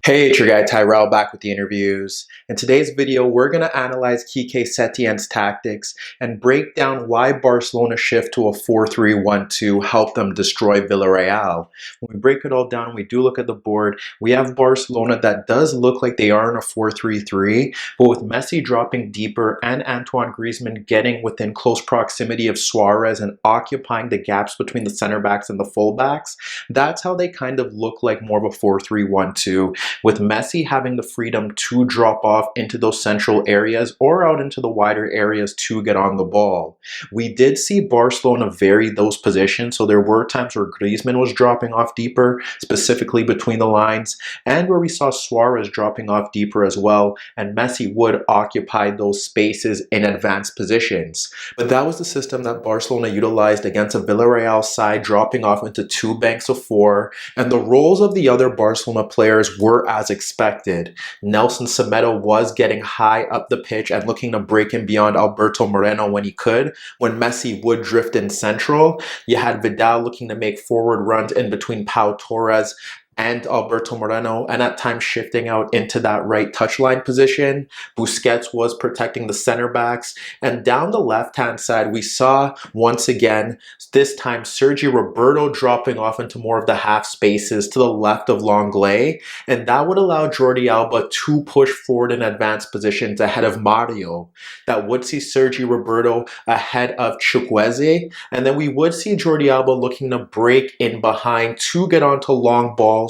Hey, it's your guy Tyrrell back with the interviews. In today's video, we're going to analyze Quique Setien's tactics and break down why Barcelona shift to a 4-3-1-2 helped them destroy Villarreal. When we break it all down and we do look at the board, we have Barcelona that does look like they are in a 4-3-3, but with Messi dropping deeper and Antoine Griezmann getting within close proximity of Suarez and occupying the gaps between the center backs and the full backs, that's how they kind of look like more of a 4-3-1-2. With Messi having the freedom to drop off into those central areas or out into the wider areas to get on the ball. We did see Barcelona vary those positions, so there were times where Griezmann was dropping off deeper, specifically between the lines, and where we saw Suarez dropping off deeper as well, and Messi would occupy those spaces in advanced positions. But that was the system that Barcelona utilized against a Villarreal side, dropping off into two banks of four, and the roles of the other Barcelona players were as expected. Nelson Semedo was getting high up the pitch and looking to break in beyond Roberto Moreno when he could, when Messi would drift in central. You had Vidal looking to make forward runs in between Pau Torres and Alberto Moreno, and at times shifting out into that right touchline position. Busquets was protecting the center backs, and down the left-hand side, we saw once again, this time Sergi Roberto dropping off into more of the half spaces to the left of Lenglet, and that would allow Jordi Alba to push forward in advanced positions ahead of Mario. That would see Sergi Roberto ahead of Chukwueze, and then we would see Jordi Alba looking to break in behind to get onto long balls,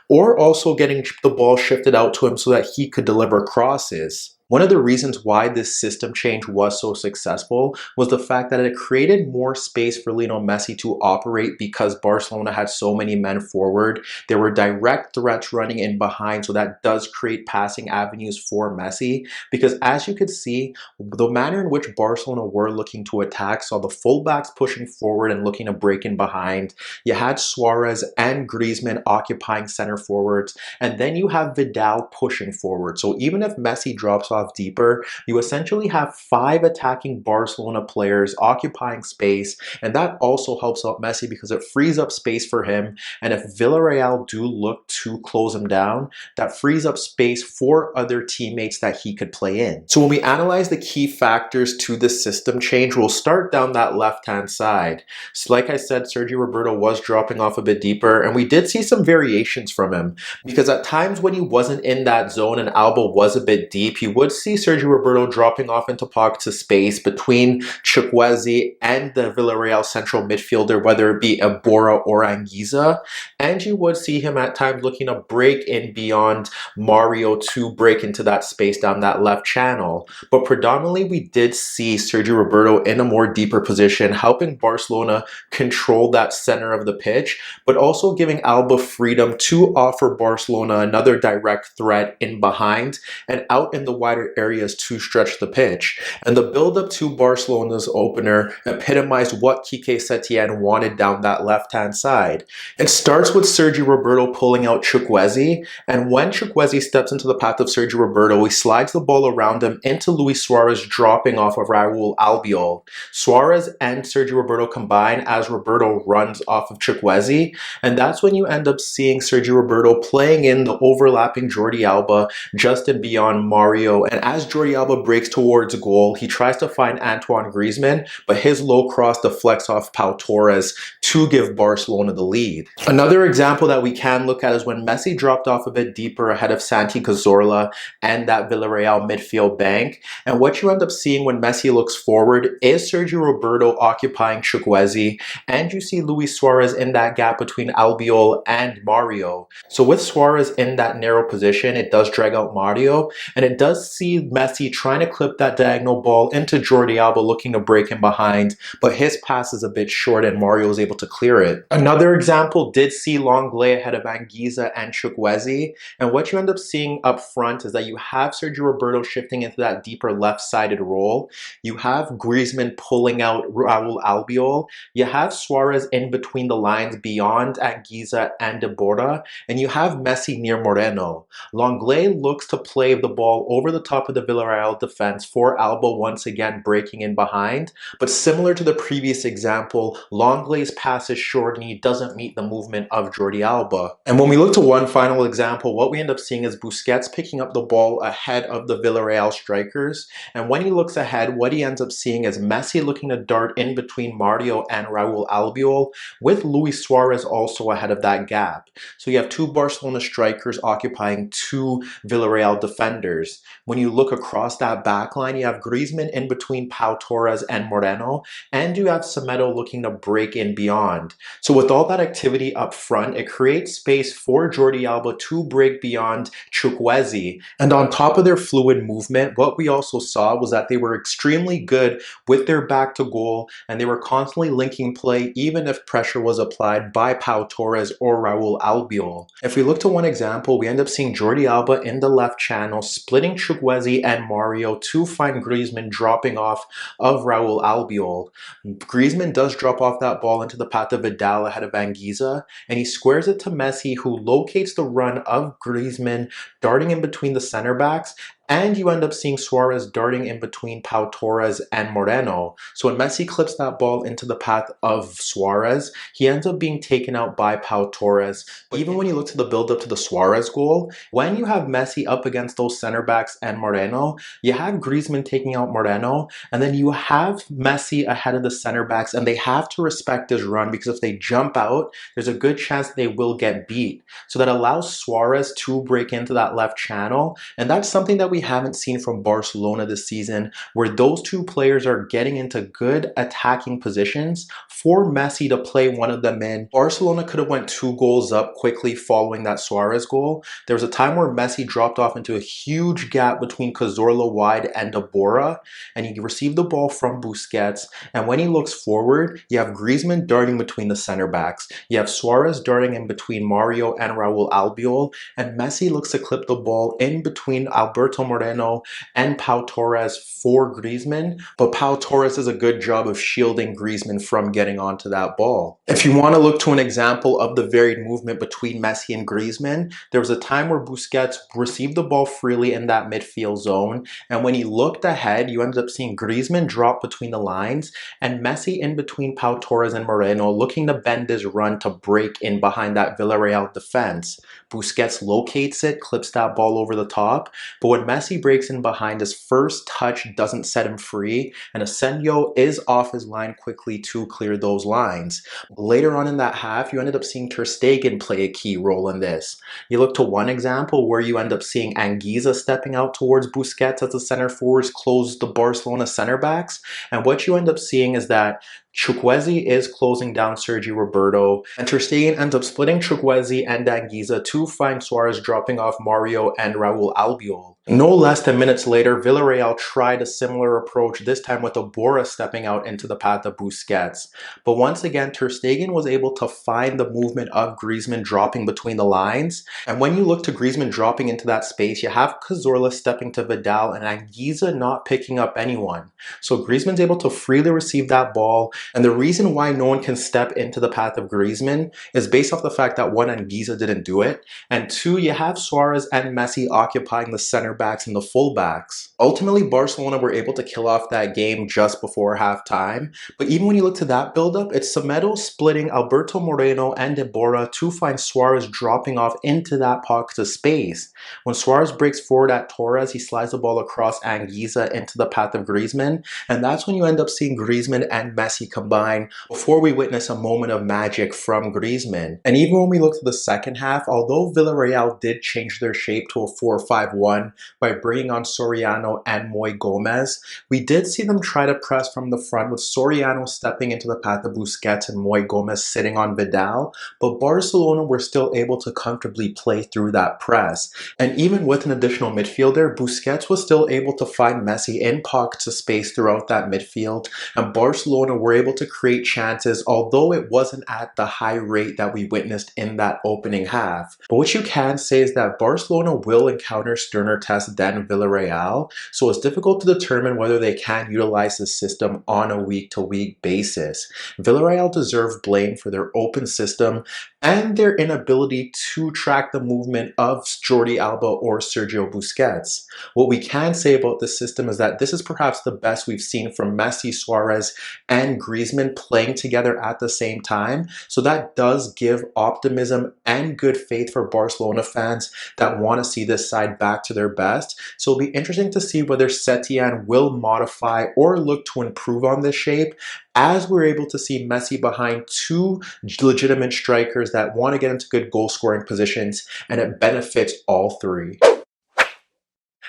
or also getting the ball shifted out to him so that he could deliver crosses. One of the reasons why this system change was so successful was the fact that it created more space for Lionel Messi to operate because Barcelona had so many men forward. There were direct threats running in behind, so that does create passing avenues for Messi, because as you could see, the manner in which Barcelona were looking to attack saw the fullbacks pushing forward and looking to break in behind. You had Suarez and Griezmann occupying center forwards, and then you have Vidal pushing forward. So even if Messi drops off deeper, you essentially have 5 attacking Barcelona players occupying space, and that also helps out Messi because it frees up space for him, and if Villarreal do look to close him down, that frees up space for other teammates that he could play in. So when we analyze the key factors to this system change, we'll start down that left-hand side. So like I said, Sergi Roberto was dropping off a bit deeper, and we did see some variations from him, because at times when he wasn't in that zone and Alba was a bit deep, he would see Sergi Roberto dropping off into pockets of space between Chukwueze and the Villarreal central midfielder, whether it be Iborra or Anguissa, and you would see him at times looking to break in beyond Mario to break into that space down that left channel. But predominantly we did see Sergi Roberto in a more deeper position, helping Barcelona control that center of the pitch, but also giving Alba freedom to offer Barcelona another direct threat in behind and out in the wider areas to stretch the pitch. And the build-up to Barcelona's opener epitomized what Quique Setien wanted down that left-hand side. It starts with Sergi Roberto pulling out Chukwueze, and when Chukwueze steps into the path of Sergi Roberto, he slides the ball around him into Luis Suarez, dropping off of Raul Albiol. Suarez and Sergi Roberto combine as Roberto runs off of Chukwueze, and that's when you end up seeing Sergi Roberto playing in the overlapping Jordi Alba just in beyond Mario, and as Jordi Alba breaks towards goal, he tries to find Antoine Griezmann, but his low cross deflects off Pau Torres to give Barcelona the lead. Another example that we can look at is when Messi dropped off a bit deeper ahead of Santi Cazorla and that Villarreal midfield bank, and what you end up seeing when Messi looks forward is Sergi Roberto occupying Chukwueze, and you see Luis Suarez in that gap between Albiol and Mario. So with Suarez in that narrow position, it does drag out Mario, and it does see Messi trying to clip that diagonal ball into Jordi Alba looking to break in behind, but his pass is a bit short and Mario is able to clear it. Another example did see Lenglet ahead of Anguissa and Chukwueze, and what you end up seeing up front is that you have Sergi Roberto shifting into that deeper left-sided role, you have Griezmann pulling out Raul Albiol, you have Suarez in between the lines beyond Anguissa and Iborra, and you have Messi near Moreno. Lenglet looks to play the ball over the top of the Villarreal defense for Alba once again breaking in behind. But similar to the previous example, Lenglet's pass is short and he doesn't meet the movement of Jordi Alba. And when we look to one final example, what we end up seeing is Busquets picking up the ball ahead of the Villarreal strikers. And when he looks ahead, what he ends up seeing is Messi looking to dart in between Mario and Raul Albiol, with Luis Suarez also ahead of that gap. So you have two Barcelona strikers occupying two Villarreal defenders. When you look across that back line, you have Griezmann in between Pau Torres and Moreno, and you have Semedo looking to break in beyond. So with all that activity up front, it creates space for Jordi Alba to break beyond Chukwueze. And on top of their fluid movement, what we also saw was that they were extremely good with their back to goal, and they were constantly linking play even if pressure was applied by Pau Torres or Raul Albiol. If we look to one example, we end up seeing Jordi Alba in the left channel, splitting Chukwueze and Mario to find Griezmann dropping off of Raul Albiol. Griezmann does drop off that ball into the path of Vidal ahead of Anguissa, and he squares it to Messi, who locates the run of Griezmann, darting in between the center backs, and you end up seeing Suarez darting in between Pau Torres and Moreno. So when Messi clips that ball into the path of Suarez, he ends up being taken out by Pau Torres. But even when you look to the build-up to the Suarez goal, when you have Messi up against those center backs and Moreno, you have Griezmann taking out Moreno, and then you have Messi ahead of the center backs, and they have to respect his run, because if they jump out, there's a good chance they will get beat. So that allows Suarez to break into that left channel, and that's something that we haven't seen from Barcelona this season, where those two players are getting into good attacking positions for Messi to play one of them in. Barcelona could have went 2 goals up quickly following that Suarez goal. There was a time where Messi dropped off into a huge gap between Cazorla wide and Iborra, and he received the ball from Busquets, and when he looks forward, you have Griezmann darting between the center backs, you have Suarez darting in between Mario and Raul Albiol, and Messi looks to clip the ball in between Alberto Moreno and Pau Torres for Griezmann, but Pau Torres does a good job of shielding Griezmann from getting onto that ball. If you want to look to an example of the varied movement between Messi and Griezmann, there was a time where Busquets received the ball freely in that midfield zone, and when he looked ahead, you ended up seeing Griezmann drop between the lines, and Messi in between Pau Torres and Moreno looking to bend his run to break in behind that Villarreal defense. Busquets locates it, clips that ball over the top, but when Messi breaks in behind, his first touch doesn't set him free, and Asensio is off his line quickly to clear those lines. Later on in that half, you ended up seeing Ter Stegen play a key role in this. You look to one example where you end up seeing Anguissa stepping out towards Busquets as the center forwards close the Barcelona center backs, and what you end up seeing is that Chukwueze is closing down Sergi Roberto, and Ter Stegen ends up splitting Chukwueze and Anguissa to find Suarez dropping off Mario and Raul Albiol. No less than minutes later, Villarreal tried a similar approach, this time with Iborra stepping out into the path of Busquets. But once again, Ter Stegen was able to find the movement of Griezmann dropping between the lines. And when you look to Griezmann dropping into that space, you have Cazorla stepping to Vidal and Anguissa not picking up anyone. So Griezmann's able to freely receive that ball. And the reason why no one can step into the path of Griezmann is based off the fact that one, Anguissa didn't do it, and two, you have Suarez and Messi occupying the center backs and the fullbacks. Ultimately, Barcelona were able to kill off that game just before halftime, but even when you look to that build-up, it's Semedo splitting Alberto Moreno and Iborra to find Suarez dropping off into that pocket of space. When Suarez breaks forward at Torres, he slides the ball across Anguissa into the path of Griezmann, and that's when you end up seeing Griezmann and Messi combine before we witness a moment of magic from Griezmann. And even when we look to the second half, although Villarreal did change their shape to a 4-5-1 by bringing on Soriano and Moy Gomez, we did see them try to press from the front with Soriano stepping into the path of Busquets and Moy Gomez sitting on Vidal, but Barcelona were still able to comfortably play through that press. And even with an additional midfielder, Busquets was still able to find Messi in pockets of space throughout that midfield, and Barcelona were able able to create chances, although it wasn't at the high rate that we witnessed in that opening half. But what you can say is that Barcelona will encounter sterner tests than Villarreal, so it's difficult to determine whether they can utilize the system on a week-to-week basis. Villarreal deserve blame for their open system and their inability to track the movement of Jordi Alba or Sergio Busquets. What we can say about this system is that this is perhaps the best we've seen from Messi, Suarez, and Griezmann playing together at the same time. So that does give optimism and good faith for Barcelona fans that want to see this side back to their best. So it'll be interesting to see whether Setien will modify or look to improve on this shape, as we're able to see Messi behind two legitimate strikers that want to get into good goal scoring positions, and it benefits all three.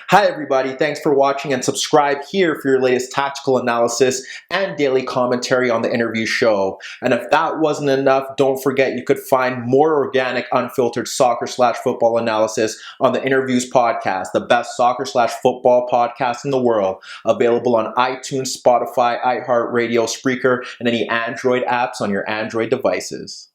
Hi everybody, thanks for watching, and subscribe here for your latest tactical analysis and daily commentary on the Interview show. And if that wasn't enough, don't forget you could find more organic, unfiltered soccer/football analysis on the Interviews podcast, the best soccer/football podcast in the world, available on iTunes, Spotify, iHeartRadio, Spreaker, and any Android apps on your Android devices.